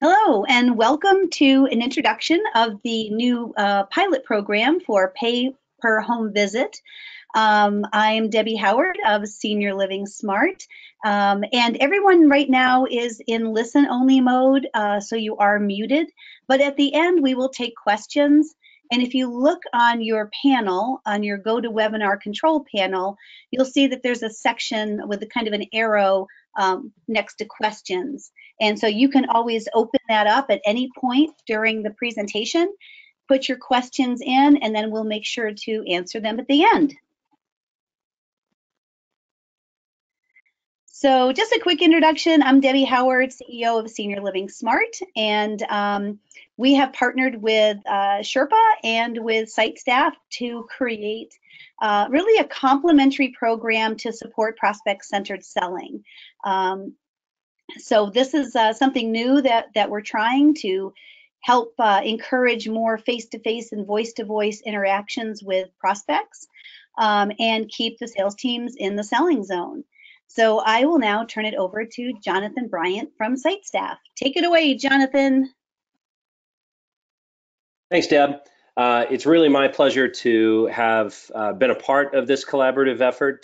Hello, and welcome to an introduction of the new pilot program for pay per home visit. I'm Debbie Howard of Senior Living Smart, and everyone right now is in listen only mode, so you are muted. But at the end, we will take questions. And if you look on your panel, on your GoToWebinar control panel, you'll see that there's a section with a kind of an arrow next to questions. And so you can always open that up at any point during the presentation, put your questions in, and then we'll make sure to answer them at the end. So just a quick introduction. I'm Debbie Howard, CEO of Senior Living Smart, and we have partnered with Sherpa and with site staff to create really a complementary program to support prospect-centered selling. So this is something new that we're trying to help encourage more face-to-face and voice-to-voice interactions with prospects and keep the sales teams in the selling zone. So I will now turn it over to Jonathan Bryant from site staff. Take it away, Jonathan. Thanks, Deb. It's really my pleasure to have been a part of this collaborative effort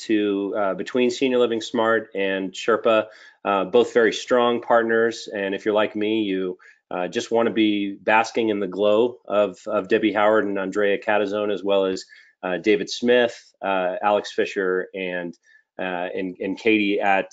between Senior Living Smart and Sherpa, both very strong partners. And if you're like me, you just want to be basking in the glow of Debbie Howard and Andrea Catazone, as well as David Smith, Alex Fisher, and Katie at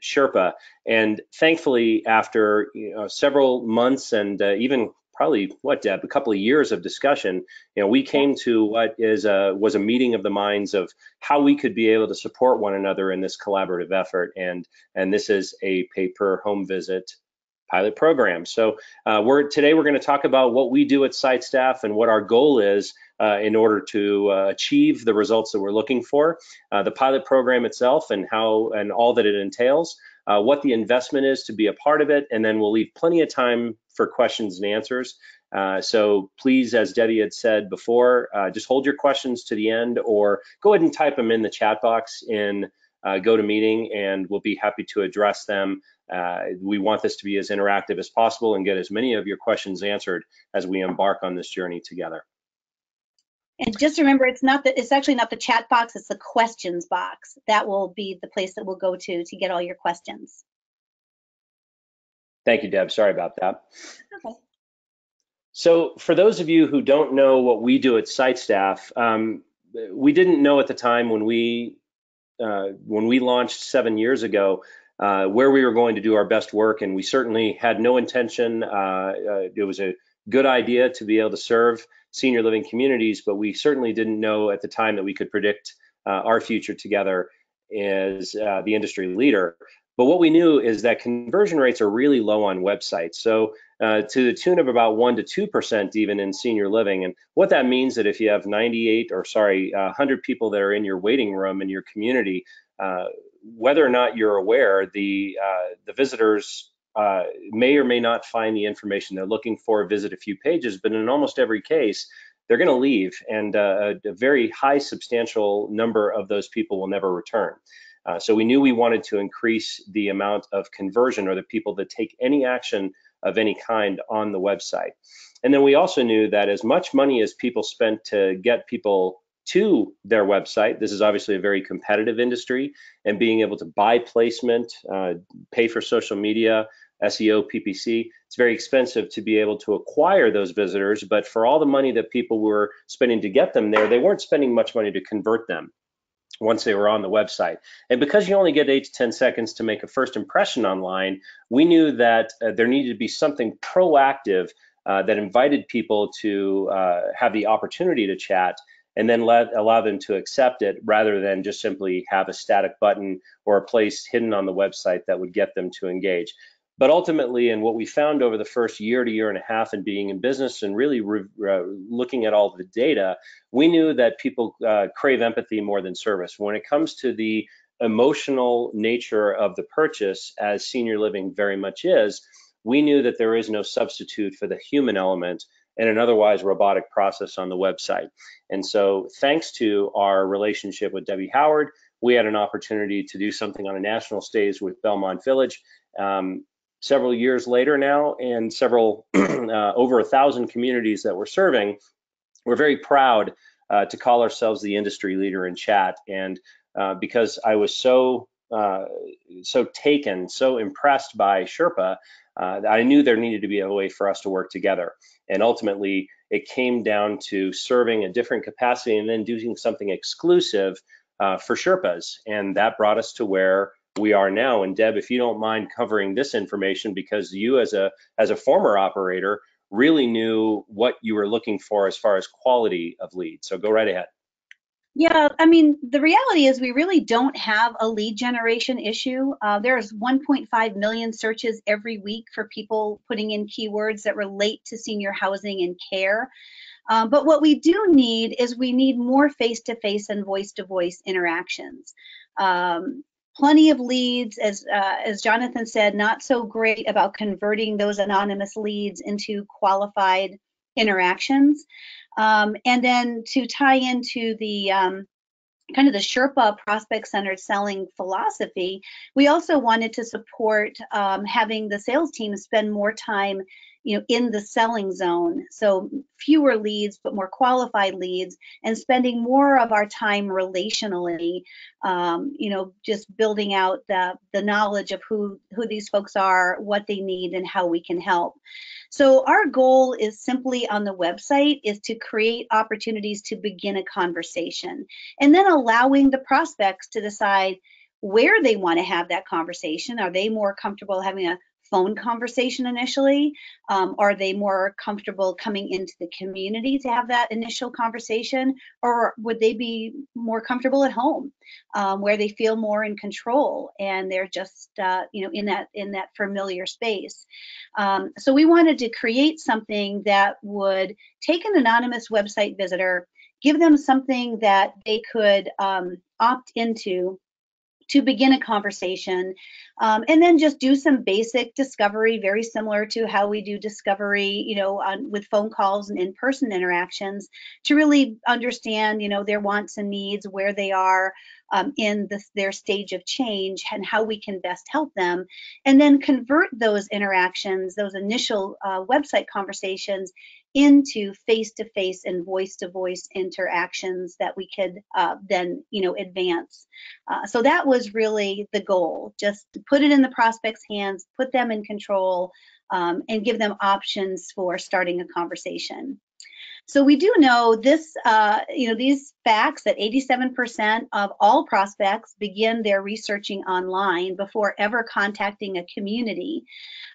Sherpa. And thankfully, after several months and even probably Deb, a couple of years of discussion, we came to what was a meeting of the minds of how we could be able to support one another in this collaborative effort, and this is a pay per home visit pilot program. So today we're going to talk about what we do at site staff and what our goal is in order to achieve the results that we're looking for, the pilot program itself and all that it entails, what the investment is to be a part of it, and then we'll leave plenty of time for questions and answers. So please, as Debbie had said before, just hold your questions to the end, or go ahead and type them in the chat box in GoToMeeting, and we'll be happy to address them. We want this to be as interactive as possible and get as many of your questions answered as we embark on this journey together. And just remember, it's actually not the chat box, it's the questions box. That will be the place that we'll go to get all your questions. Thank you, Deb. Sorry about that. Okay. So for those of you who don't know what we do at site staff, we didn't know at the time when we launched 7 years ago where we were going to do our best work, and we certainly had no intention. It was a good idea to be able to serve senior living communities, but we certainly didn't know at the time that we could predict our future together as the industry leader. But what we knew is that conversion rates are really low on websites. So to the tune of about 1 to 2% even in senior living. And what that means that if you have 100 people that are in your waiting room in your community, whether or not you're aware, the visitors may or may not find the information they're looking for, visit a few pages, but in almost every case, they're going to leave, and a very high substantial number of those people will never return. So we knew we wanted to increase the amount of conversion, or the people that take any action of any kind on the website. And then we also knew that as much money as people spent to get people to their website, this is obviously a very competitive industry, and being able to buy placement, pay for social media, SEO, PPC, it's very expensive to be able to acquire those visitors. But for all the money that people were spending to get them there, they weren't spending much money to convert them once they were on the website. And because you only get 8 to 10 seconds to make a first impression online, we knew that there needed to be something proactive that invited people to have the opportunity to chat, and then allow them to accept it, rather than just simply have a static button or a place hidden on the website that would get them to engage. But ultimately, and what we found over the first year to year and a half in being in business and really looking at all the data, we knew that people crave empathy more than service. When it comes to the emotional nature of the purchase, as senior living very much is, we knew that there is no substitute for the human element in an otherwise robotic process on the website. And so thanks to our relationship with Debbie Howard, we had an opportunity to do something on a national stage with Belmont Village. several years later now, and several over 1,000 communities that we're serving, we're very proud to call ourselves the industry leader in chat. And because I was so taken, so impressed by Sherpa, I knew there needed to be a way for us to work together. And ultimately, it came down to serving a different capacity and then doing something exclusive for Sherpas. And that brought us to where we are now. And Deb, if you don't mind covering this information, because you as a former operator really knew what you were looking for as far as quality of leads. So go right ahead. Yeah, I mean, the reality is we really don't have a lead generation issue. There's 1.5 million searches every week for people putting in keywords that relate to senior housing and care. But what we do need is we need more face-to-face and voice-to-voice interactions. Plenty of leads, as Jonathan said, not so great about converting those anonymous leads into qualified interactions. And then to tie into the kind of the Sherpa prospect-centered selling philosophy, we also wanted to support having the sales team spend more time, in the selling zone. So fewer leads, but more qualified leads, and spending more of our time relationally, just building out the knowledge of who these folks are, what they need, and how we can help. So our goal is simply on the website is to create opportunities to begin a conversation, and then allowing the prospects to decide where they want to have that conversation. Are they more comfortable having a phone conversation initially? Are they more comfortable coming into the community to have that initial conversation? Or would they be more comfortable at home, where they feel more in control and they're just in that familiar space? So we wanted to create something that would take an anonymous website visitor, give them something that they could opt into to begin a conversation, and then just do some basic discovery, very similar to how we do discovery, with phone calls and in-person interactions, to really understand, their wants and needs, where they are in their stage of change, and how we can best help them, and then convert those interactions, those initial website conversations, into face-to-face and voice-to-voice interactions that we could then, advance. So that was really the goal, just to put it in the prospect's hands, put them in control, and give them options for starting a conversation. So we do know this, these facts, that 87% of all prospects begin their researching online before ever contacting a community.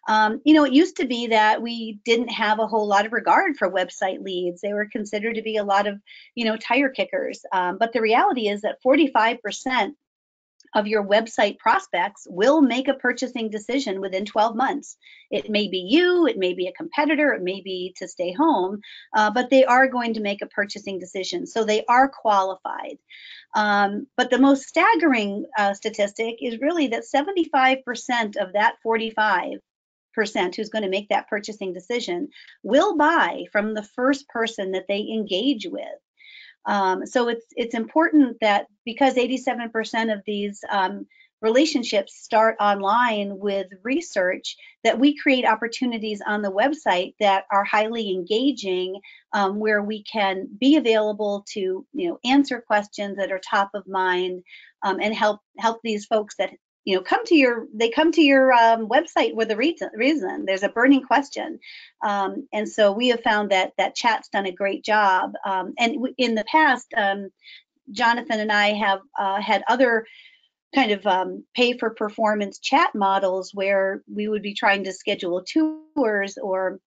It used to be that we didn't have a whole lot of regard for website leads. They were considered to be a lot of, tire kickers. But the reality is that 45% of your website prospects will make a purchasing decision within 12 months. It may be you, it may be a competitor, it may be to stay home, but they are going to make a purchasing decision. So they are qualified. But the most staggering statistic is really that 75% of that 45% who's going to make that purchasing decision will buy from the first person that they engage with. So it's important that, because 87% of these relationships start online with research, that we create opportunities on the website that are highly engaging, where we can be available to answer questions that are top of mind, and help these folks that come to your website with a reason. There's a burning question, and so we have found that chat's done a great job. And in the past, Jonathan and I have had other kind of pay for performance chat models where we would be trying to schedule tours or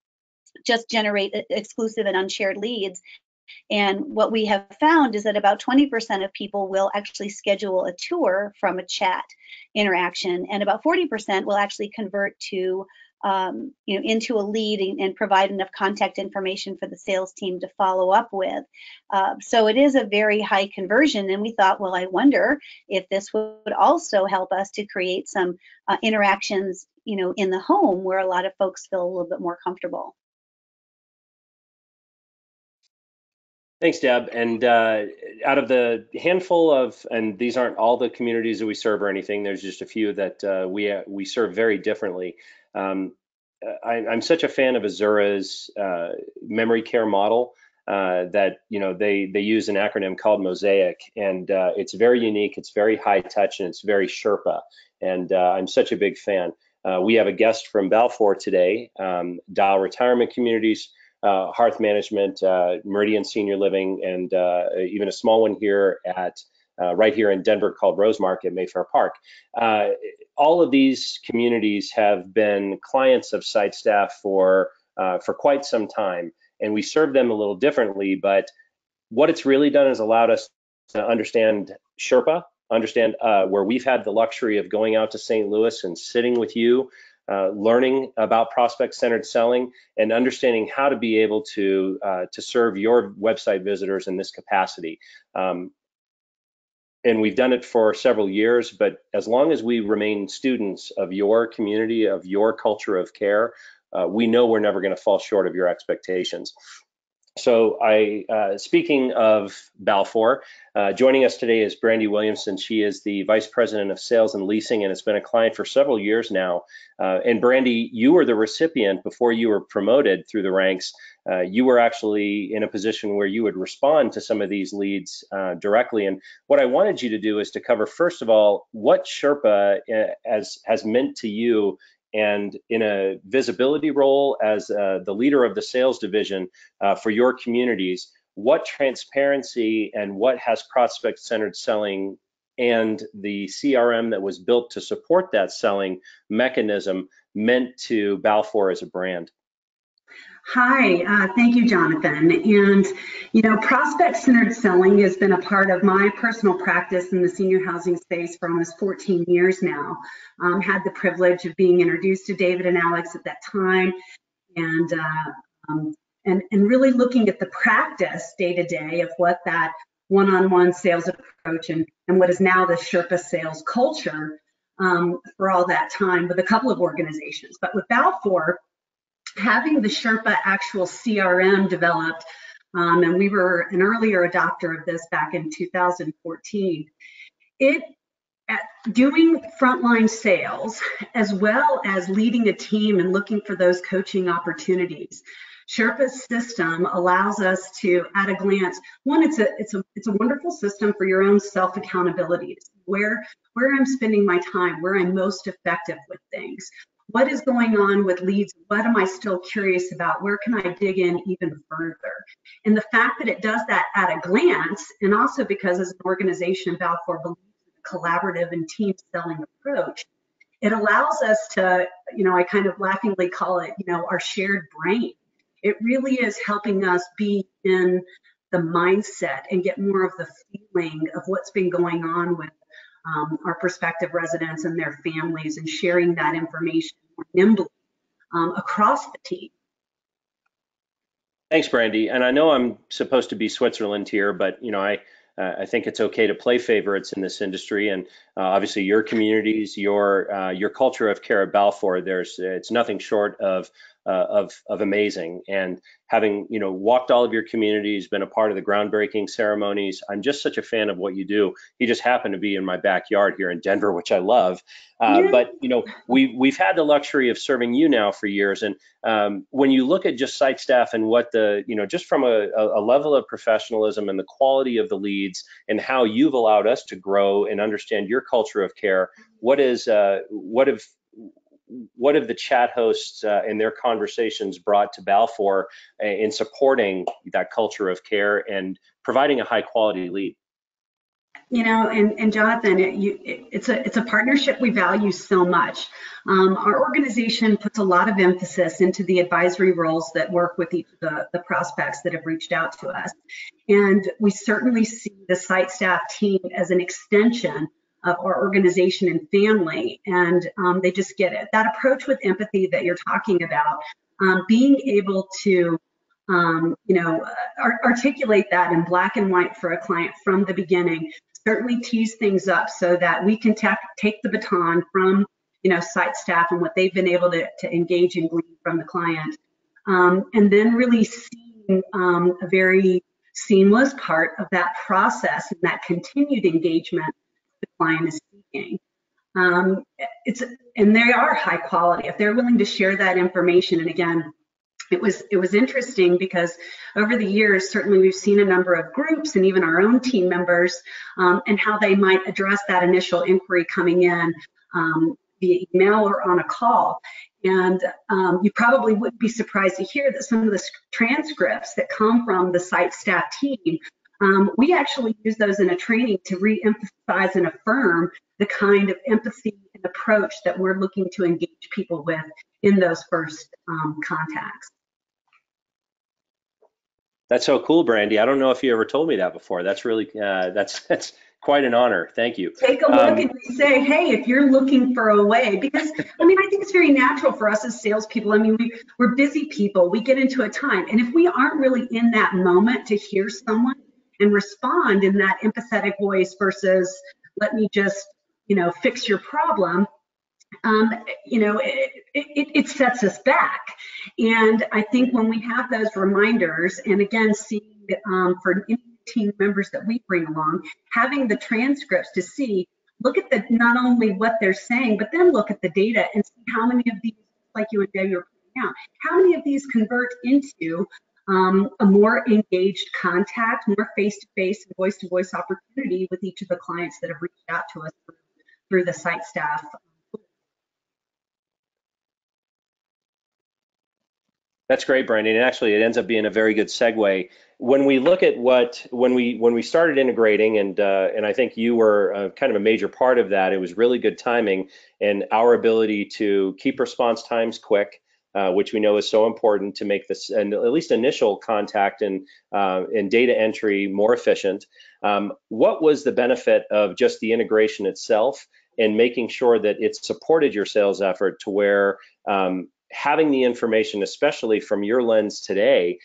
just generate exclusive and unshared leads. And what we have found is that about 20% of people will actually schedule a tour from a chat interaction, and about 40% will actually convert to into a lead and provide enough contact information for the sales team to follow up with. So it is a very high conversion, and we thought, well, I wonder if this would also help us to create some interactions, in the home, where a lot of folks feel a little bit more comfortable. Thanks, Deb. And out of the handful of, and these aren't all the communities that we serve or anything, there's just a few that we serve very differently. I'm such a fan of Azura's memory care model that they use an acronym called Mosaic, and it's very unique, it's very high touch, and it's very Sherpa. And I'm such a big fan. We have a guest from Balfour today, Dial Retirement Communities, Hearth Management, Meridian Senior Living, and even a small one here at right here in Denver called Rosemark at Mayfair Park. All of these communities have been clients of SiteStaff for quite some time, and we serve them a little differently. But what it's really done is allowed us to understand Sherpa, understand where we've had the luxury of going out to St. Louis and sitting with you, learning about prospect-centered selling, and understanding how to be able to serve your website visitors in this capacity. And we've done it for several years, but as long as we remain students of your community, of your culture of care, we know we're never going to fall short of your expectations. So speaking of Balfour, joining us today is Brandy Williamson. She is the Vice President of Sales and Leasing and has been a client for several years now. And Brandy, you were the recipient before you were promoted through the ranks. You were actually in a position where you would respond to some of these leads directly. And what I wanted you to do is to cover, first of all, what Sherpa has meant to you, and in a visibility role as the leader of the sales division for your communities, what transparency and what has prospect-centered selling and the CRM that was built to support that selling mechanism meant to Balfour as a brand? Hi, thank you, Jonathan. And, prospect-centered selling has been a part of my personal practice in the senior housing space for almost 14 years now. Had the privilege of being introduced to David and Alex at that time, and really looking at the practice day to day of what that one-on-one sales approach and what is now the Sherpa sales culture for all that time with a couple of organizations. But with Balfour, having the Sherpa actual CRM developed, and we were an earlier adopter of this back in 2014, doing frontline sales as well as leading a team and looking for those coaching opportunities. Sherpa's system allows us to, at a glance, one, it's a wonderful system for your own self-accountability, where I'm spending my time, where I'm most effective with things. What is going on with leads? What am I still curious about? Where can I dig in even further? And the fact that it does that at a glance, and also because as an organization, Balfour believes in a collaborative and team selling approach, it allows us to, I kind of laughingly call it, our shared brain. It really is helping us be in the mindset and get more of the feeling of what's been going on with our prospective residents and their families, and sharing that information more nimbly across the team. Thanks, Brandy. And I know I'm supposed to be Switzerland here, but I think it's okay to play favorites in this industry. And obviously, your communities, your culture of care at Balfour, it's nothing short of amazing. And having walked all of your communities, been a part of the groundbreaking ceremonies, I'm just such a fan of what you do. You just happen to be in my backyard here in Denver, which I love. But we've had the luxury of serving you now for years. And when you look at just SiteStaff and what just from a level of professionalism and the quality of the leads and how you've allowed us to grow and understand your culture of care, what have the chat hosts and their conversations brought to Balfour in supporting that culture of care and providing a high quality lead? And Jonathan, it's a partnership we value so much. Our organization puts a lot of emphasis into the advisory roles that work with the prospects that have reached out to us. And we certainly see the SiteStaff team as an extension of our organization and family, and they just get it. That approach with empathy that you're talking about, being able to articulate that in black and white for a client from the beginning, certainly tease things up so that we can take the baton from SiteStaff and what they've been able to engage and glean from the client, and then really seeing a very seamless part of that process and that continued engagement the client is seeking. And they are high quality if they're willing to share that information. And again, it was interesting because over the years, certainly we've seen a number of groups and even our own team members and how they might address that initial inquiry coming in via email or on a call. And you probably wouldn't be surprised to hear that some of the transcripts that come from the site staff team, we actually use those in a training to re-emphasize and affirm the kind of empathy and approach that we're looking to engage people with in those first contacts. That's so cool, Brandy. I don't know if you ever told me that before. That's really, that's quite an honor. Thank you. Take a look and say, hey, if you're looking for a way, because I mean, I think it's very natural for us as salespeople. I mean, we're busy people. We get into a time, and if we aren't really in that moment to hear someone and respond in that empathetic voice versus let me just, fix your problem, it sets us back. And I think when we have those reminders, and again, seeing for team members that we bring along, having the transcripts to see, look at not only what they're saying, but then look at the data and see how many of these, like you and Debbie were pointing out, how many of these convert into a more engaged contact, more face-to-face and voice-to-voice opportunity with each of the clients that have reached out to us through the site staff. That's great, Brandon. And actually, it ends up being a very good segue. When we look at when we started integrating, and I think you were kind of a major part of that, it was really good timing and our ability to keep response times quick, which we know is so important to make this, and at least initial contact and data entry more efficient. What was the benefit of just the integration itself and making sure that it supported your sales effort to where having the information, especially from your lens today,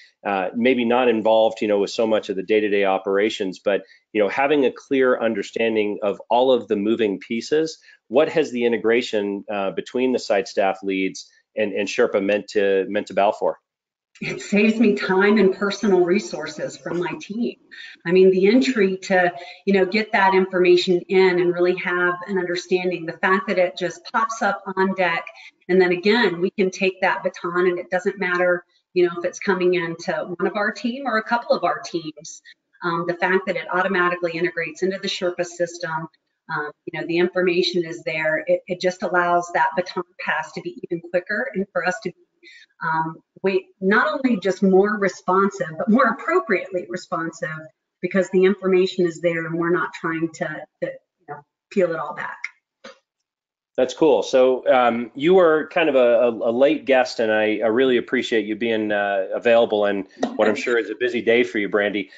maybe not involved, with so much of the day-to-day operations, but having a clear understanding of all of the moving pieces? What has the integration between the site staff leads and Sherpa meant to Balfour? It saves me time and personal resources from my team. I mean, the entry to, get that information in and really have an understanding, the fact that it just pops up on deck, and then again, we can take that baton, and it doesn't matter, if it's coming into one of our team or a couple of our teams. The fact that it automatically integrates into the Sherpa system, the information is there. It just allows that baton pass to be even quicker and for us to be not only just more responsive, but more appropriately responsive, because the information is there and we're not trying to peel it all back. That's cool. So you were kind of a late guest, and I really appreciate you being available and what I'm sure is a busy day for you, Brandy.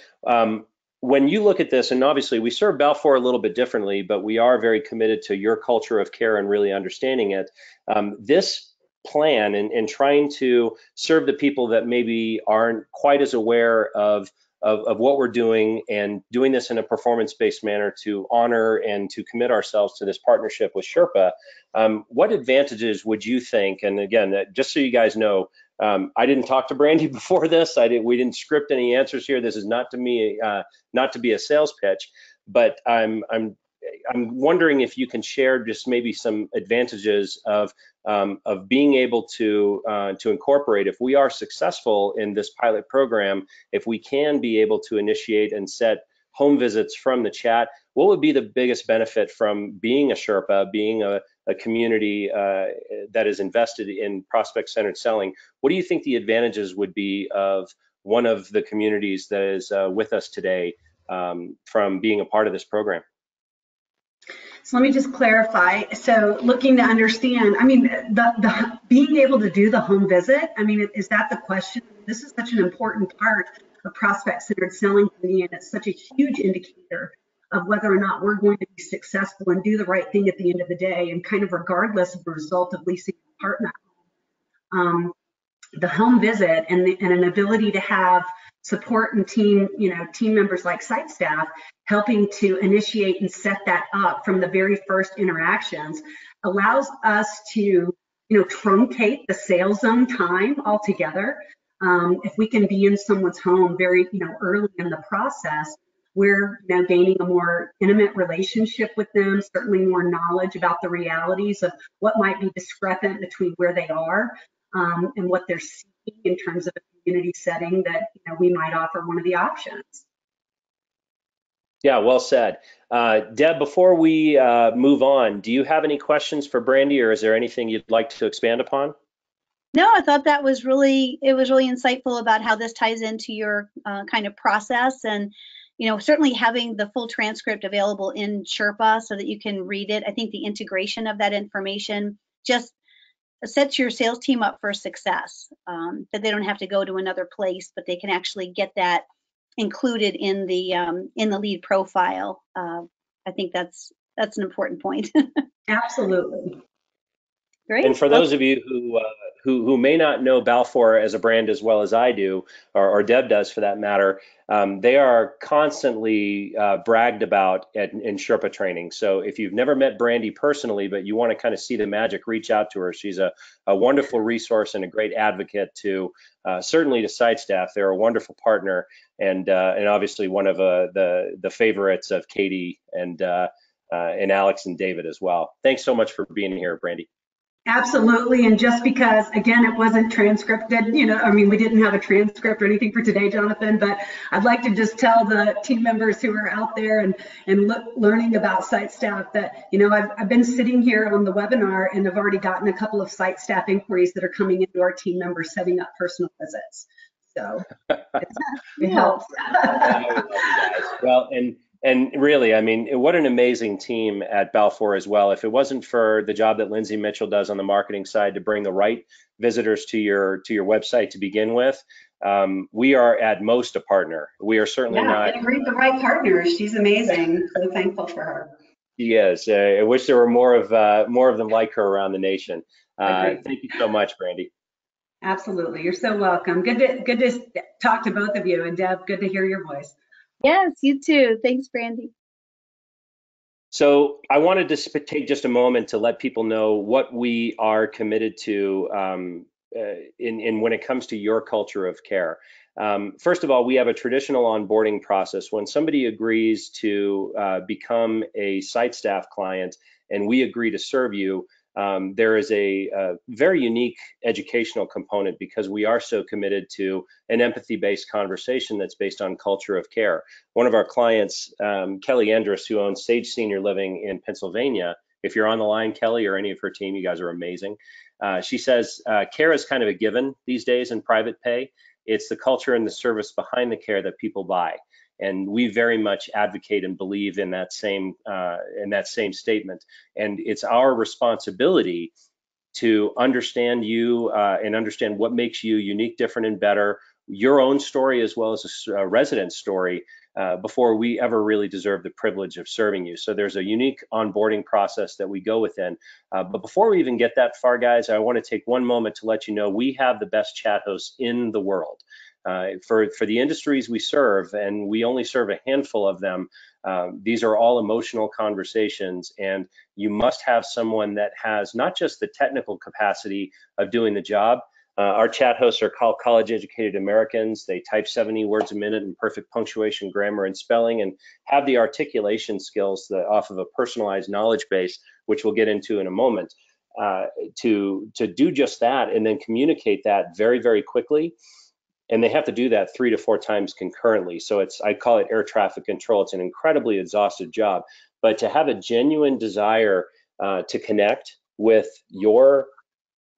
When you look at this, and obviously we serve Balfour a little bit differently, but we are very committed to your culture of care and really understanding it. This plan and trying to serve the people that maybe aren't quite as aware of what we're doing, and doing this in a performance-based manner to honor and to commit ourselves to this partnership with Sherpa. What advantages would you think? And again, just so you guys know, I didn't talk to Brandy before this. We didn't script any answers here. This is not to be a sales pitch, but I'm wondering if you can share just maybe some advantages of being able to incorporate, if we are successful in this pilot program, if we can be able to initiate and set home visits from the chat. What would be the biggest benefit from being a Sherpa, being a community that is invested in prospect-centered selling? What do you think the advantages would be of one of the communities that is with us today from being a part of this program? So let me just clarify. So looking to understand, I mean, the being able to do the home visit, I mean, is that the question? This is such an important part of prospect-centered selling for me, and it's such a huge indicator of whether or not we're going to be successful and do the right thing at the end of the day, and kind of regardless of the result of leasing a apartment. The home visit and an ability to have support and team members like site staff helping to initiate and set that up from the very first interactions allows us to, truncate the sales zone time altogether. If we can be in someone's home very, early in the process, we're now gaining a more intimate relationship with them, certainly more knowledge about the realities of what might be discrepant between where they are and what they're seeking in terms of a community setting that we might offer one of the options. Yeah, well said. Deb, before we move on, do you have any questions for Brandy, or is there anything you'd like to expand upon? No, I thought that was really insightful about how this ties into your kind of process, and certainly having the full transcript available in Sherpa so that you can read it. I think the integration of that information just sets your sales team up for success, that they don't have to go to another place, but they can actually get that included in the lead profile. I think that's an important point. Absolutely. Great. And for those of you who may not know Balfour as a brand as well as I do, or Deb does for that matter, they are constantly bragged about in Sherpa training. So if you've never met Brandy personally, but you want to kind of see the magic, reach out to her. She's a wonderful resource and a great advocate to certainly to site staff. They're a wonderful partner, and obviously one of the favorites of Katie and Alex and David as well. Thanks so much for being here, Brandy. Absolutely. And just because, again, it wasn't transcripted, we didn't have a transcript or anything for today, Jonathan, but I'd like to just tell the team members who are out there and learning about site staff that, I've been sitting here on the webinar and I've already gotten a couple of site staff inquiries that are coming into our team members setting up personal visits. So it helps. Well, and really, I mean, what an amazing team at Balfour as well. If it wasn't for the job that Lindsay Mitchell does on the marketing side to bring the right visitors to your website to begin with, we are at most a partner. We are certainly not. And agree with the right partners. She's amazing. So thankful for her. Yes, I wish there were more of them like her around the nation. Thank you so much, Brandy. Absolutely, you're so welcome. Good to talk to both of you, and Deb, good to hear your voice. Yes, you too. Thanks, Brandy. So I wanted to take just a moment to let people know what we are committed to in when it comes to your culture of care. First of all, we have a traditional onboarding process. When somebody agrees to become a site staff client and we agree to serve you, there is a very unique educational component because we are so committed to an empathy-based conversation that's based on culture of care. One of our clients, Kelly Andrus, who owns Sage Senior Living in Pennsylvania, if you're on the line, Kelly, or any of her team, you guys are amazing. She says care is kind of a given these days in private pay. It's the culture and the service behind the care that people buy. And we very much advocate and believe in that same statement. And it's our responsibility to understand you and understand what makes you unique, different, and better, your own story as well as a resident's story before we ever really deserve the privilege of serving you. So there's a unique onboarding process that we go within. But before we even get that far, guys, I want to take one moment to let you know we have the best chat hosts in the world. For the industries we serve, and we only serve a handful of them, these are all emotional conversations, and you must have someone that has not just the technical capacity of doing the job. Our chat hosts are called college-educated Americans. They type 70 words a minute in perfect punctuation, grammar, and spelling, and have the articulation skills off of a personalized knowledge base, which we'll get into in a moment, to do just that and then communicate that very, very quickly. And they have to do that 3 to 4 times concurrently. So I call it air traffic control. It's an incredibly exhaustive job, but to have a genuine desire to connect with your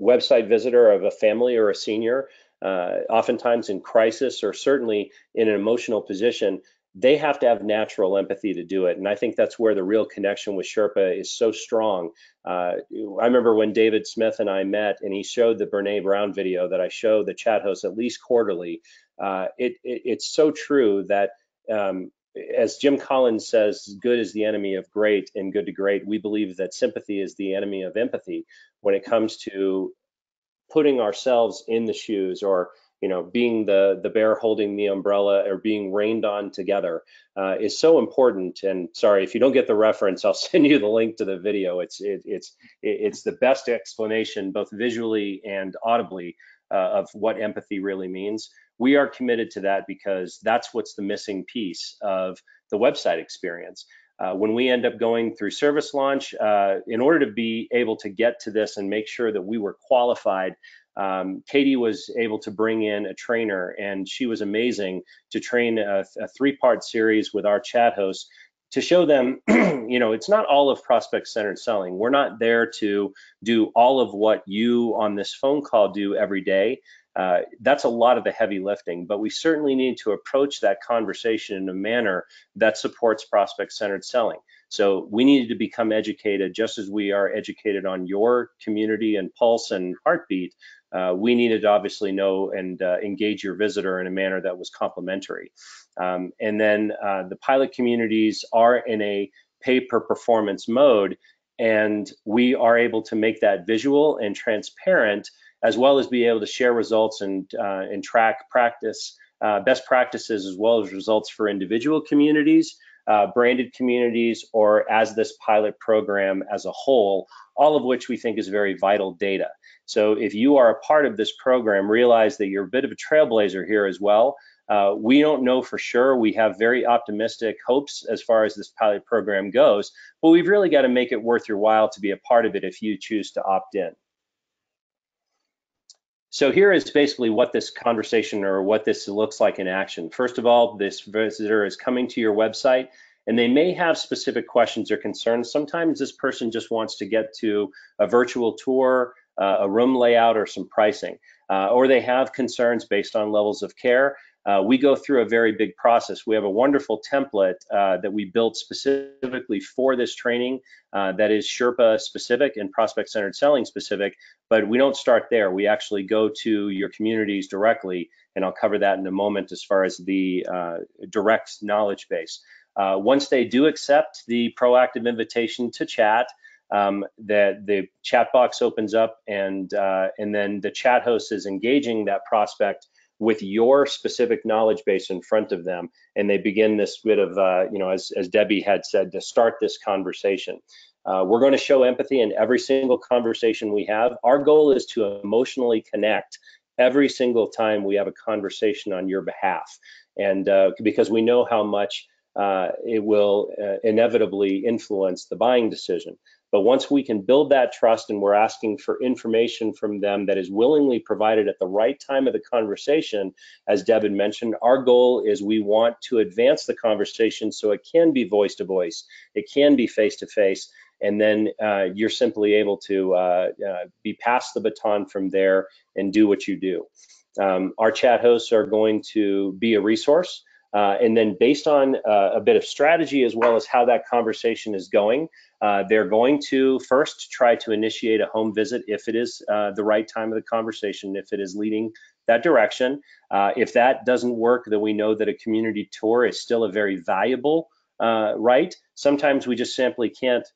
website visitor of a family or a senior, oftentimes in crisis or certainly in an emotional position, they have to have natural empathy to do it. And I think that's where the real connection with Sherpa is so strong. I remember when David Smith and I met and he showed the Brene Brown video that I show the chat hosts at least quarterly. It's so true that as Jim Collins says, good is the enemy of great and good to great. We believe that sympathy is the enemy of empathy when it comes to putting ourselves in the shoes, or being the bear holding the umbrella, or being rained on together is so important. And sorry if you don't get the reference, I'll send you the link to the video. It's the best explanation, both visually and audibly, of what empathy really means. We are committed to that because that's what's the missing piece of the website experience. When we end up going through service launch, in order to be able to get to this and make sure that we were qualified, Katie was able to bring in a trainer, and she was amazing to train a 3-part series with our chat hosts to show them, it's not all of prospect-centered selling. We're not there to do all of what you on this phone call do every day. That's a lot of the heavy lifting, but we certainly need to approach that conversation in a manner that supports prospect-centered selling. So we needed to become educated just as we are educated on your community and pulse and heartbeat. We needed to obviously know and engage your visitor in a manner that was complementary. And then the pilot communities are in a pay per performance mode, and we are able to make that visual and transparent, as well as be able to share results and track practice, best practices, as well as results for individual communities, branded communities, or as this pilot program as a whole, all of which we think is very vital data. So if you are a part of this program, realize that you're a bit of a trailblazer here as well. We don't know for sure. We have very optimistic hopes as far as this pilot program goes, but we've really got to make it worth your while to be a part of it if you choose to opt in. So here is basically what this conversation or what this looks like in action. First of all, this visitor is coming to your website, and they may have specific questions or concerns. Sometimes this person just wants to get to a virtual tour, a room layout, or some pricing, or they have concerns based on levels of care. We go through a very big process. We have a wonderful template that we built specifically for this training that is Sherpa specific and prospect-centered selling specific, but we don't start there. We actually go to your communities directly, and I'll cover that in a moment as far as the direct knowledge base. Once they do accept the proactive invitation to chat, that the chat box opens up, and then the chat host is engaging that prospect with your specific knowledge base in front of them, and they begin this bit of, as Debbie had said, to start this conversation. We're going to show empathy in every single conversation we have. Our goal is to emotionally connect every single time we have a conversation on your behalf, and because we know how much it will inevitably influence the buying decision. But once we can build that trust, and we're asking for information from them that is willingly provided at the right time of the conversation, as Deb had mentioned, our goal is we want to advance the conversation so it can be voice to voice, it can be face to face, and then you're simply able to be passed the baton from there and do what you do. Our chat hosts are going to be a resource. And then based on a bit of strategy as well as how that conversation is going, they're going to first try to initiate a home visit if it is the right time of the conversation, if it is leading that direction. If that doesn't work, then we know that a community tour is still a very valuable right. Sometimes we just simply can't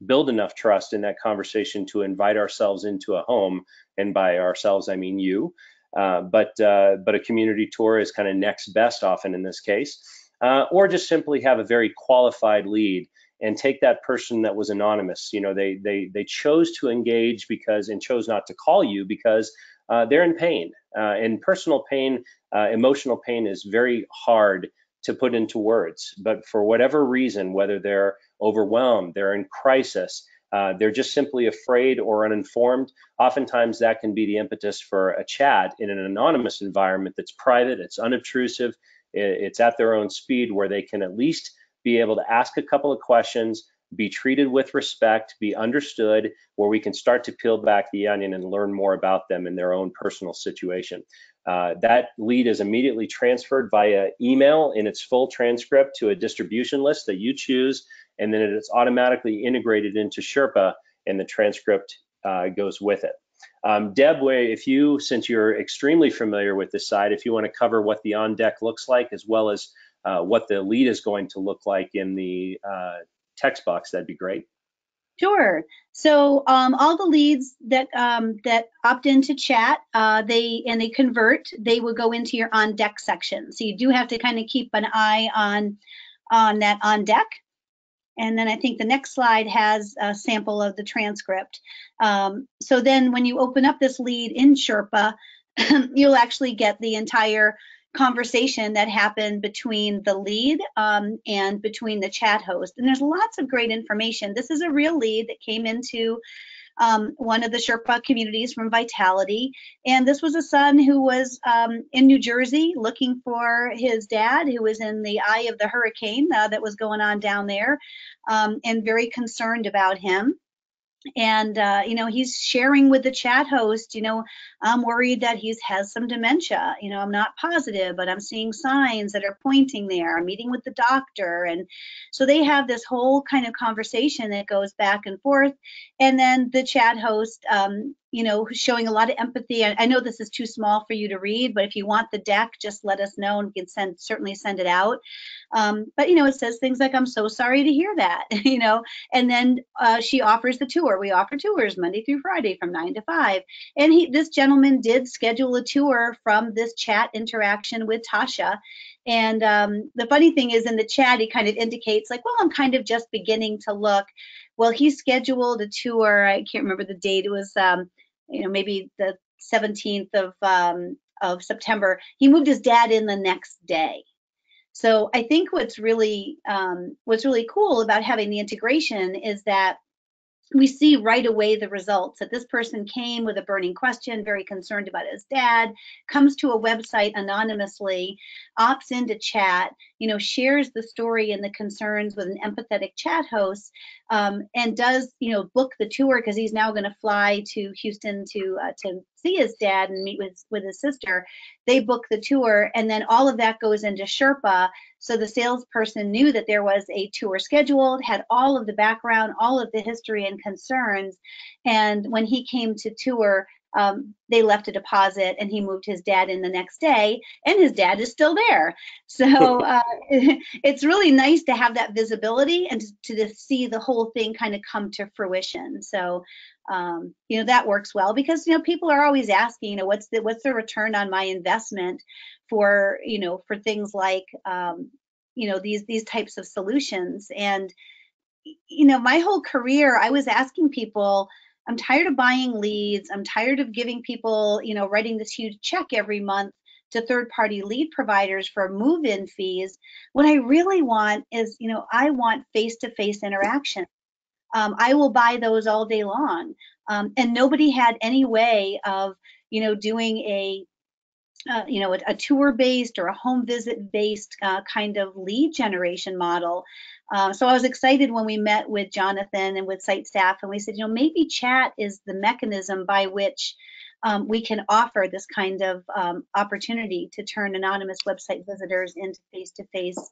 build enough trust in that conversation to invite ourselves into a home, and by ourselves I mean you. But a community tour is kind of next best often in this case, or just simply have a very qualified lead and take that person that was anonymous. They chose to engage and chose not to call you because they're in pain, and personal pain, emotional pain is very hard to put into words. But for whatever reason, whether they're overwhelmed, they're in crisis, they're just simply afraid or uninformed, oftentimes that can be the impetus for a chat in an anonymous environment that's private, it's unobtrusive, it's at their own speed, where they can at least be able to ask a couple of questions, be treated with respect, be understood, where we can start to peel back the onion and learn more about them in their own personal situation. That lead is immediately transferred via email in its full transcript to a distribution list that you choose, and then it's automatically integrated into Sherpa, and the transcript goes with it. Deb, since you're extremely familiar with this side, if you want to cover what the on deck looks like, as well as what the lead is going to look like in the text box, that'd be great. Sure. So all the leads that opt into chat, they convert, they will go into your on deck section. So you do have to kind of keep an eye on that on deck. And then I think the next slide has a sample of the transcript. So then when you open up this lead in Sherpa, you'll actually get the entire conversation that happened between the lead and between the chat host. And there's lots of great information. This is a real lead that came into one of the Sherpa communities from Vitality. And this was a son who was in New Jersey looking for his dad, who was in the eye of the hurricane that was going on down there, and very concerned about him. And he's sharing with the chat host, I'm worried that he has some dementia. I'm not positive, but I'm seeing signs that are pointing there. I'm meeting with the doctor. And so they have this whole kind of conversation that goes back and forth. And then the chat host, showing a lot of empathy. I know this is too small for you to read, but if you want the deck, just let us know and we can certainly send it out. But it says things like, I'm so sorry to hear that, and then she offers the tour. We offer tours Monday through Friday from 9 to 5. And this gentleman did schedule a tour from this chat interaction with Tasha. And the funny thing is, in the chat, he kind of indicates like, well, I'm kind of just beginning to look. Well, he scheduled a tour. I can't remember the date. It was, maybe the 17th of September. He moved his dad in the next day. So I think what's really cool about having the integration is that we see right away the results, that this person came with a burning question, very concerned about his dad, comes to a website anonymously, opts into chat, shares the story and the concerns with an empathetic chat host, and does, book the tour because he's now going to fly to Houston to see his dad and meet with his sister. They book the tour, and then all of that goes into Sherpa. So the salesperson knew that there was a tour scheduled, had all of the background, all of the history and concerns. And when he came to tour, they left a deposit and he moved his dad in the next day, and his dad is still there. So it's really nice to have that visibility and to see the whole thing kind of come to fruition. So that works well because people are always asking, what's the return on my investment for things like these types of solutions. And my whole career I was asking people, I'm tired of buying leads, I'm tired of giving people writing this huge check every month to third-party lead providers for move-in fees. What I really want is I want face-to-face interaction. I will buy those all day long. And nobody had any way of, doing a tour-based or a home visit-based kind of lead generation model. So I was excited when we met with Jonathan and with site staff, and we said, maybe chat is the mechanism by which we can offer this kind of opportunity to turn anonymous website visitors into face-to-face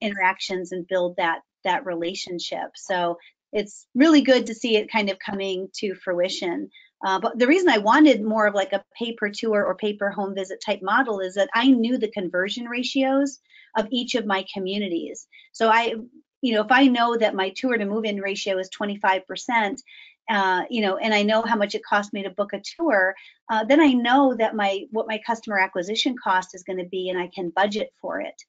interactions and build that relationship. So it's really good to see it kind of coming to fruition. But the reason I wanted more of like a pay-per-tour or pay-per-home visit type model is that I knew the conversion ratios of each of my communities. So if I know that my tour to move-in ratio is 25%, and I know how much it cost me to book a tour, then I know that what my customer acquisition cost is going to be, and I can budget for it.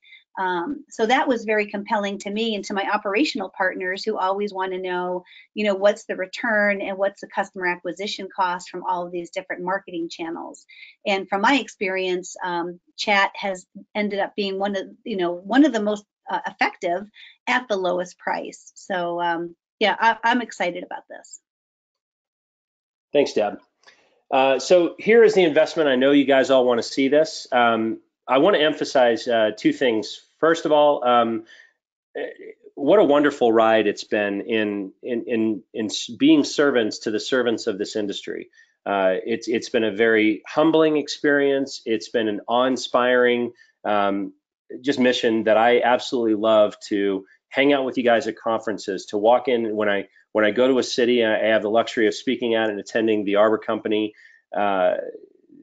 So that was very compelling to me and to my operational partners who always want to know, what's the return and what's the customer acquisition cost from all of these different marketing channels. And from my experience, chat has ended up being one of the most effective at the lowest price. So I'm excited about this. Thanks, Deb. So here is the investment. I know you guys all want to see this. I want to emphasize two things. First of all, what a wonderful ride it's been in being servants to the servants of this industry. It's been a very humbling experience. It's been an awe-inspiring just mission that I absolutely love, to hang out with you guys at conferences, to walk in when I go to a city. I have the luxury of speaking at and attending the Arbor Company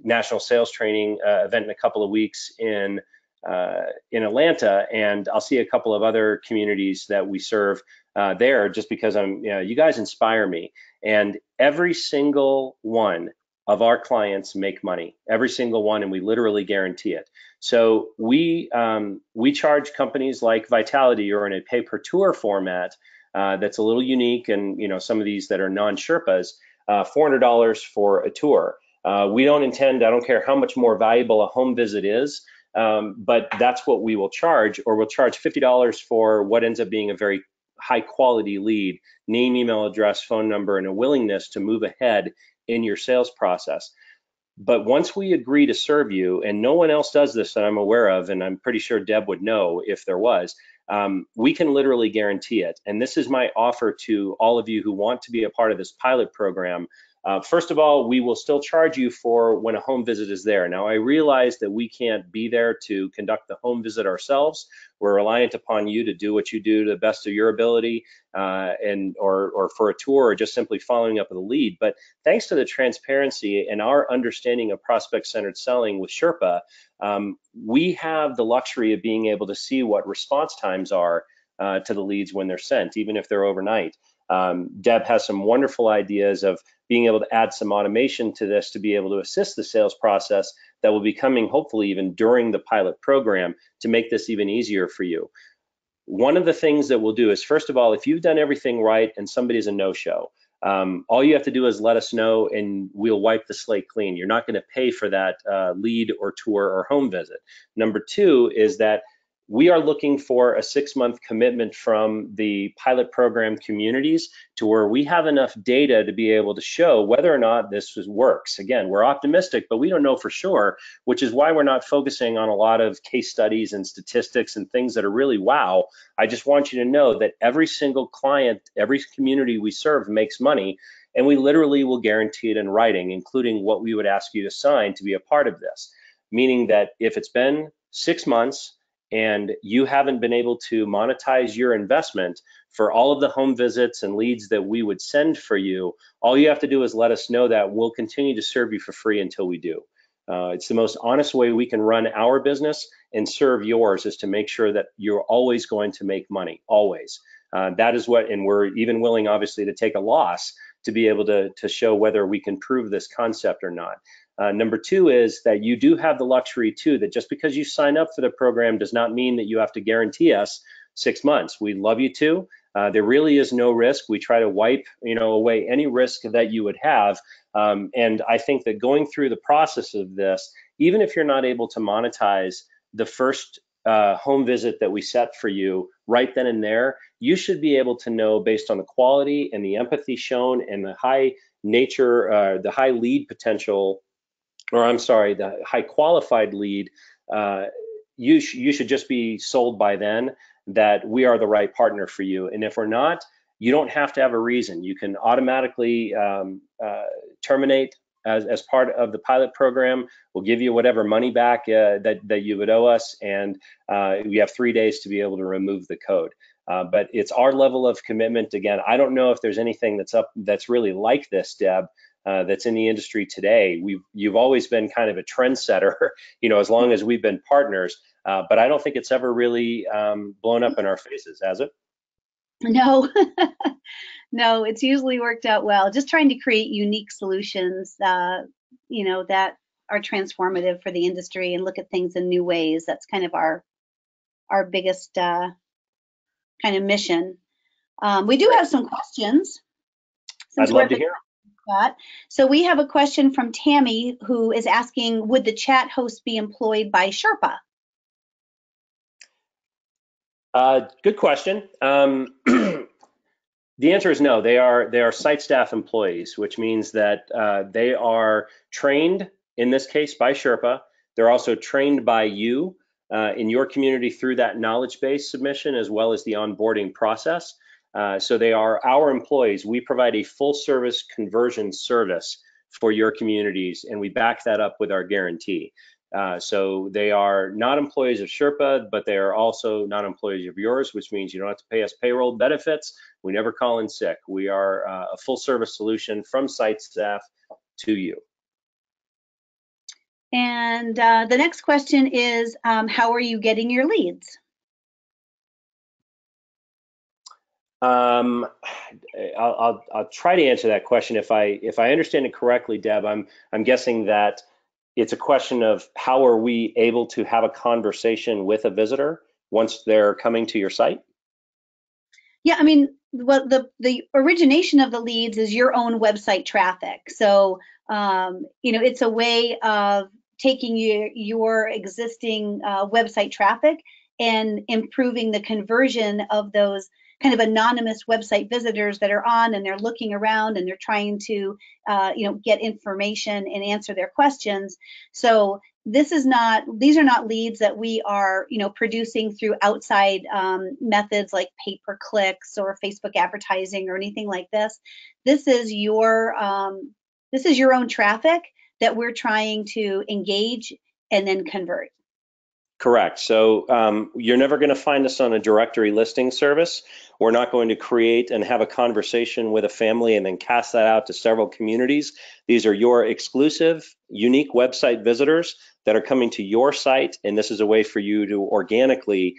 national sales training event in a couple of weeks in Atlanta, and I'll see a couple of other communities that we serve there, just because you guys inspire me. And every single one of our clients make money, every single one, and we literally guarantee it. So we charge companies like Vitality, or in a pay-per-tour format that's a little unique, and some of these that are non-Sherpas, $400 for a tour. We don't intend, I don't care how much more valuable a home visit is, but that's what we will charge, or we'll charge $50 for what ends up being a very high quality lead, name, email address, phone number, and a willingness to move ahead in your sales process. But once we agree to serve you, and no one else does this that I'm aware of, and I'm pretty sure Deb would know if there was, we can literally guarantee it. And this is my offer to all of you who want to be a part of this pilot program. First of all, we will still charge you for when a home visit is there. Now, I realize that we can't be there to conduct the home visit ourselves. We're reliant upon you to do what you do to the best of your ability, or for a tour, or just simply following up with a lead. But thanks to the transparency and our understanding of prospect-centered selling with Sherpa, we have the luxury of being able to see what response times are to the leads when they're sent, even if they're overnight. Deb has some wonderful ideas of being able to add some automation to this to be able to assist the sales process that will be coming hopefully even during the pilot program to make this even easier for you. One of the things that we'll do is, first of all, if you've done everything right and somebody's a no-show, all you have to do is let us know and we'll wipe the slate clean. You're not going to pay for that lead or tour or home visit. Number two is that we are looking for a 6-month commitment from the pilot program communities to where we have enough data to be able to show whether or not this works. Again, we're optimistic, but we don't know for sure, which is why we're not focusing on a lot of case studies and statistics and things that are really wow. I just want you to know that every single client, every community we serve makes money, and we literally will guarantee it in writing, including what we would ask you to sign to be a part of this. Meaning that if it's been 6 months, and you haven't been able to monetize your investment for all of the home visits and leads that we would send for you, all you have to do is let us know that. We'll continue to serve you for free until we do. It's the most honest way we can run our business and serve yours, is to make sure that you're always going to make money, always. That is what, and we're even willing, obviously, to take a loss to be able to show whether we can prove this concept or not. Number two is that you do have the luxury too, that just because you sign up for the program does not mean that you have to guarantee us 6 months. We'd love you to. There really is no risk. We try to wipe, away any risk that you would have. And I think that going through the process of this, even if you're not able to monetize the first home visit that we set for you right then and there, you should be able to know, based on the quality and the empathy shown and the high nature, the high lead potential, or I'm sorry, the high qualified lead, you should just be sold by then that we are the right partner for you. And if we're not, you don't have to have a reason. You can automatically terminate as part of the pilot program. We'll give you whatever money back that you would owe us, and we have 3 days to be able to remove the code. But it's our level of commitment. Again, I don't know if there's anything that's really like this, Deb, that's in the industry today. You've always been kind of a trendsetter, as long as we've been partners. But I don't think it's ever really blown up in our faces, has it? No, no, it's usually worked out well. Just trying to create unique solutions, that are transformative for the industry and look at things in new ways. That's kind of our biggest kind of mission. We do have some questions. I'd love to hear. So we have a question from Tammy, who is asking, would the chat host be employed by Sherpa? Good question. The answer is no. They are site staff employees, which means that they are trained, in this case, by Sherpa. They're also trained by you in your community through that knowledge base submission, as well as the onboarding process. So they are our employees. We provide a full service conversion service for your communities, and we back that up with our guarantee. So they are not employees of Sherpa, but they are also not employees of yours, which means you don't have to pay us payroll benefits. We never call in sick. We are a full service solution from site staff to you. And the next question is, how are you getting your leads? I'll try to answer that question. If I understand it correctly, Deb, I'm guessing that it's a question of how are we able to have a conversation with a visitor once they're coming to your site? Yeah, I mean, well, the origination of the leads is your own website traffic. So, it's a way taking your existing website traffic and improving the conversion of those kind of anonymous website visitors that are on, and they're looking around and they're trying to get information and answer their questions. So these are not leads that we are producing through outside methods like pay-per-clicks or Facebook advertising or anything like this. This is your own traffic that we're trying to engage and then convert. Correct. So you're never going to find us on a directory listing service. We're not going to create and have a conversation with a family and then cast that out to several communities. These are your exclusive, unique website visitors that are coming to your site, and this is a way for you to organically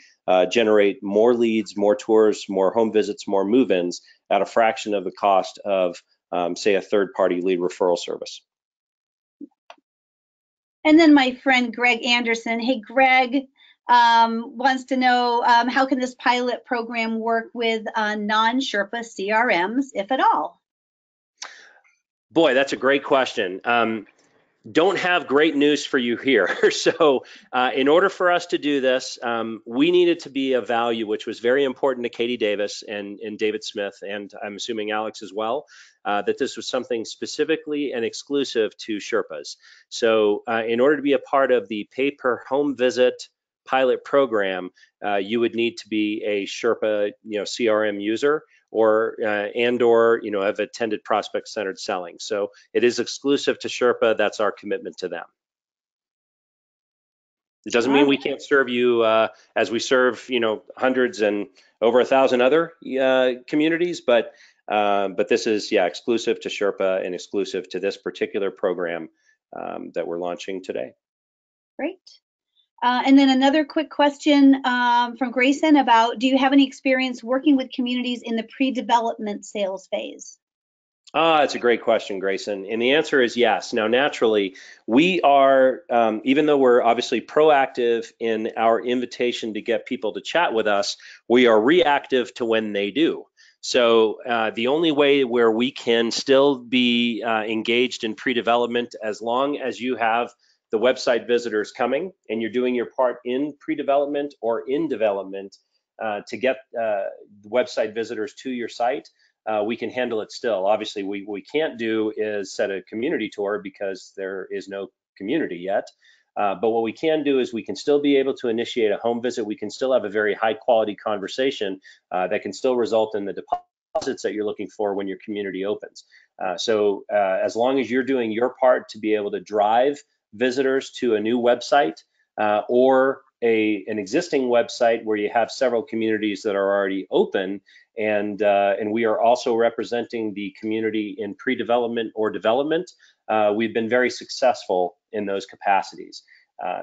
generate more leads, more tours, more home visits, more move-ins at a fraction of the cost of, say, a third-party lead referral service. And then my friend Greg Anderson. Hey, Greg wants to know how can this pilot program work with non-Sherpa CRMs, if at all? Boy, that's a great question. Don't have great news for you here. So in order for us to do this, we needed to be of value, which was very important to Katie Davis and David Smith, and I'm assuming Alex as well, that this was something specifically and exclusive to Sherpas. So in order to be a part of the pay per home visit pilot program, you would need to be a Sherpa CRM user, or have attended prospect-centered selling. So it is exclusive to Sherpa. That's our commitment to them. It doesn't mean we can't serve you as we serve hundreds and over 1,000 other communities, but this is exclusive to Sherpa and exclusive to this particular program that we're launching today. Great. And then another quick question from Grayson about, do you have any experience working with communities in the pre-development sales phase? That's a great question, Grayson. And the answer is yes. Now, naturally, we are, even though we're obviously proactive in our invitation to get people to chat with us, we are reactive to when they do. So the only way where we can still be engaged in pre-development, as long as you have the website visitors coming and you're doing your part in pre-development or in development to get the website visitors to your site, we can handle it still. Obviously, what we can't do is set a community tour because there is no community yet. But what we can do is we can still be able to initiate a home visit. We can still have a very high quality conversation that can still result in the deposits that you're looking for when your community opens. So as long as you're doing your part to be able to drive visitors to a new website or an existing website where you have several communities that are already open, and we are also representing the community in pre-development or development, we've been very successful in those capacities.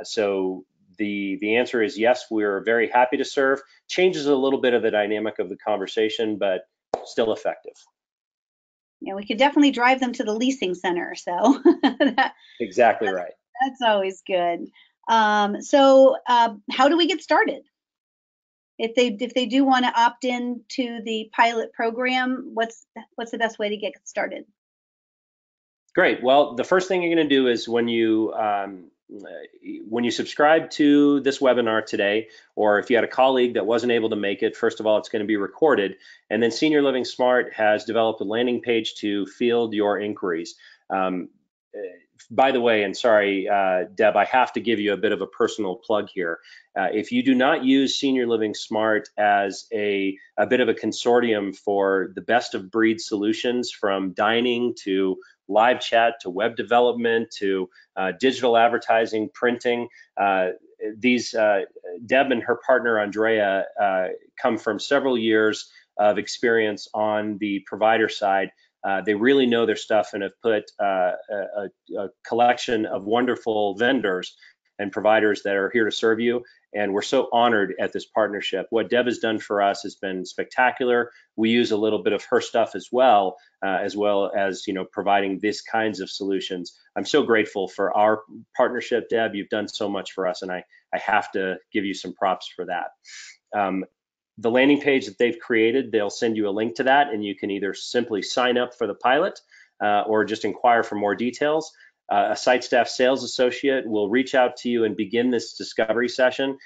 So the answer is yes, we're very happy to serve. Changes a little bit of the dynamic of the conversation, but still effective. Yeah, we could definitely drive them to the leasing center. So exactly right. That's always good. So how do we get started? If they do want to opt in to the pilot program, what's the best way to get started? Great. Well, the first thing you're going to do is when you subscribe to this webinar today, or if you had a colleague that wasn't able to make it, first of all, it's going to be recorded. And then Senior Living Smart has developed a landing page to field your inquiries. By the way, and sorry, Deb, I have to give you a bit of a personal plug here. If you do not use Senior Living Smart as a bit of a consortium for the best of breed solutions, from dining to live chat to web development to digital advertising, printing, Deb and her partner Andrea come from several years of experience on the provider side. They really know their stuff and have put a collection of wonderful vendors and providers that are here to serve you. And we're so honored at this partnership. What Deb has done for us has been spectacular. We use a little bit of her stuff as well as providing these kinds of solutions. I'm so grateful for our partnership, Deb. You've done so much for us, and I have to give you some props for that. The landing page that they've created, they'll send you a link to that, and you can either simply sign up for the pilot or just inquire for more details. a site staff sales associate will reach out to you and begin this discovery session.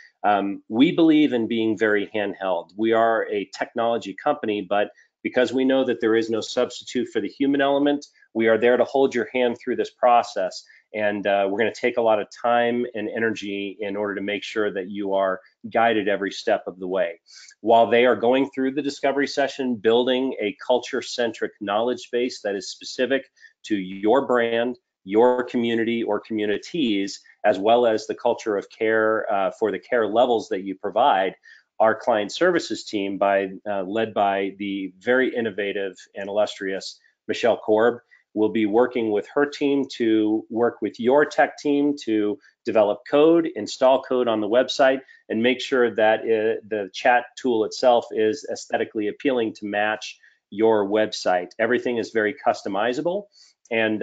We believe in being very handheld. We are a technology company, but because we know that there is no substitute for the human element, we are there to hold your hand through this process. And we're going to take a lot of time and energy in order to make sure that you are guided every step of the way. While they are going through the discovery session, building a culture-centric knowledge base that is specific to your brand, your community or communities, as well as the culture of care for the care levels that you provide, our client services team, led by the very innovative and illustrious Michelle Korb, will be working with her team to work with your tech team to develop code, install code on the website, and make sure that the chat tool itself is aesthetically appealing to match your website. Everything is very customizable, and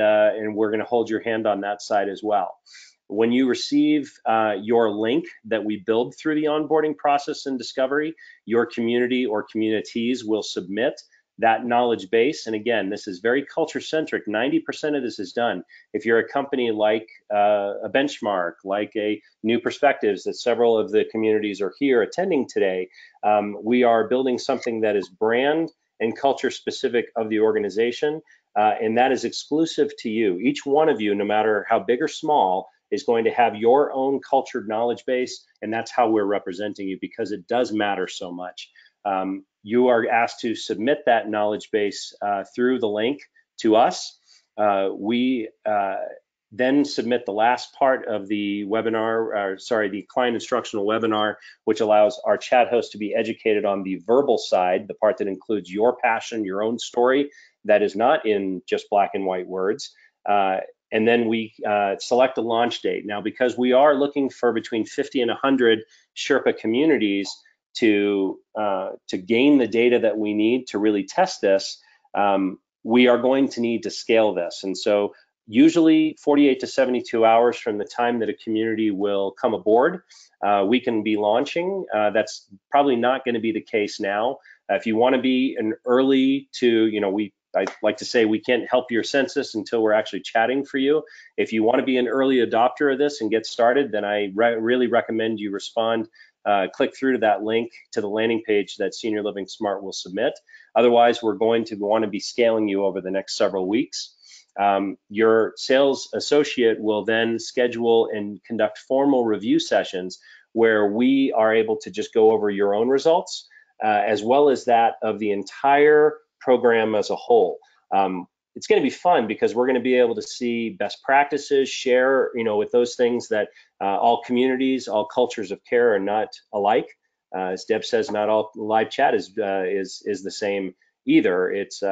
we're going to hold your hand on that side as well. When you receive your link that we build through the onboarding process and discovery, your community or communities will submit that knowledge base. And again, this is very culture centric. 90% of this is done. If you're a company like a Benchmark, like a New Perspectives that several of the communities are here attending today, we are building something that is brand and culture specific of the organization. And that is exclusive to you. Each one of you, no matter how big or small, is going to have your own cultured knowledge base, and that's how we're representing you, because it does matter so much. You are asked to submit that knowledge base through the link to us. We then submit the last part of the webinar, the client instructional webinar, which allows our chat host to be educated on the verbal side, the part that includes your passion, your own story, that is not in just black and white words. And then we select a launch date. Now, because we are looking for between 50 and 100 Sherpa communities to gain the data that we need to really test this, we are going to need to scale this. And so usually 48 to 72 hours from the time that a community will come aboard, we can be launching. That's probably not going to be the case now. If you want to be an early to, I like to say we can't help your census until we're actually chatting for you. If you want to be an early adopter of this and get started, then I really recommend you respond, click through to that link to the landing page that Senior Living Smart will submit. Otherwise, we're going to want to be scaling you over the next several weeks. Your sales associate will then schedule and conduct formal review sessions where we are able to just go over your own results, as well as that of the entire program as a whole. It's going to be fun because we're going to be able to see best practices, share, with those things that all communities, all cultures of care are not alike. As Deb says, not all live chat is the same either. It's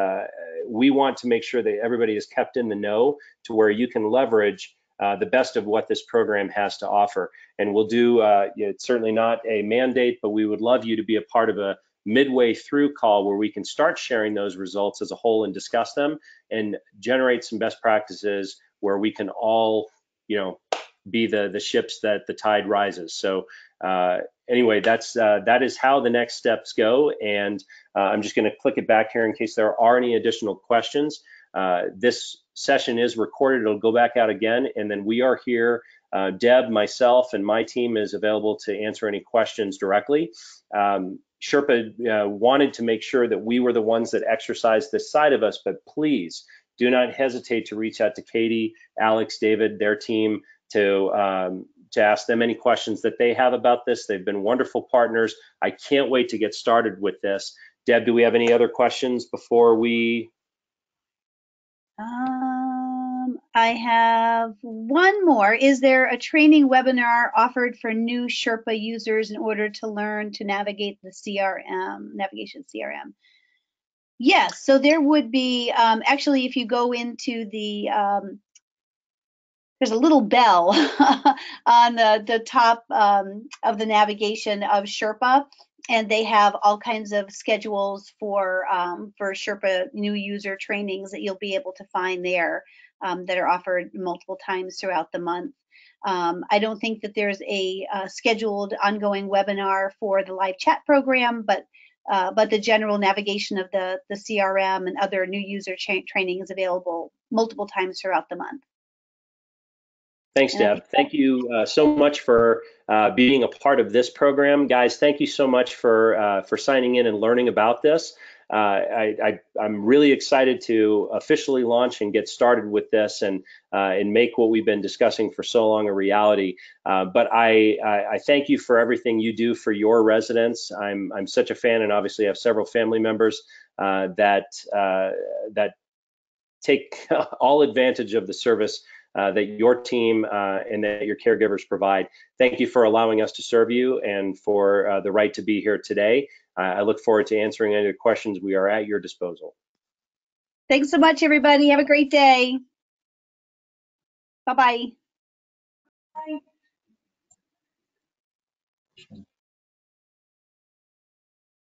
we want to make sure that everybody is kept in the know to where you can leverage the best of what this program has to offer. And we'll do, it's certainly not a mandate, but we would love you to be a part of a midway through call where we can start sharing those results as a whole and discuss them and generate some best practices where we can all, be the ships that the tide rises. So anyway, that is how the next steps go. And I'm just going to click it back here in case there are any additional questions. This session is recorded. It'll go back out again. And then we are here. Deb, myself, and my team is available to answer any questions directly. Sherpa wanted to make sure that we were the ones that exercised this side of us, but please do not hesitate to reach out to Katie, Alex, David, their team to ask them any questions that they have about this. They've been wonderful partners. I can't wait to get started with this. Deb, do we have any other questions before we? I have one more. Is there a training webinar offered for new Sherpa users in order to learn to navigate the navigation CRM? Yes, so there would be, actually, if you go into the, there's a little bell on the top of the navigation of Sherpa, and they have all kinds of schedules for Sherpa new user trainings that you'll be able to find there that are offered multiple times throughout the month. I don't think that there's a scheduled ongoing webinar for the live chat program, but the general navigation of the CRM and other new user training is available multiple times throughout the month. Thanks, Deb. Thank you so much for being a part of this program. Guys, thank you so much for signing in and learning about this. I'm really excited to officially launch and get started with this and make what we've been discussing for so long a reality. But I thank you for everything you do for your residents. I'm such a fan, and obviously have several family members that take all advantage of the service that your team and that your caregivers provide. Thank you for allowing us to serve you and for the right to be here today. I look forward to answering any questions. We are at your disposal. Thanks so much, everybody. Have a great day. Bye-bye. Bye.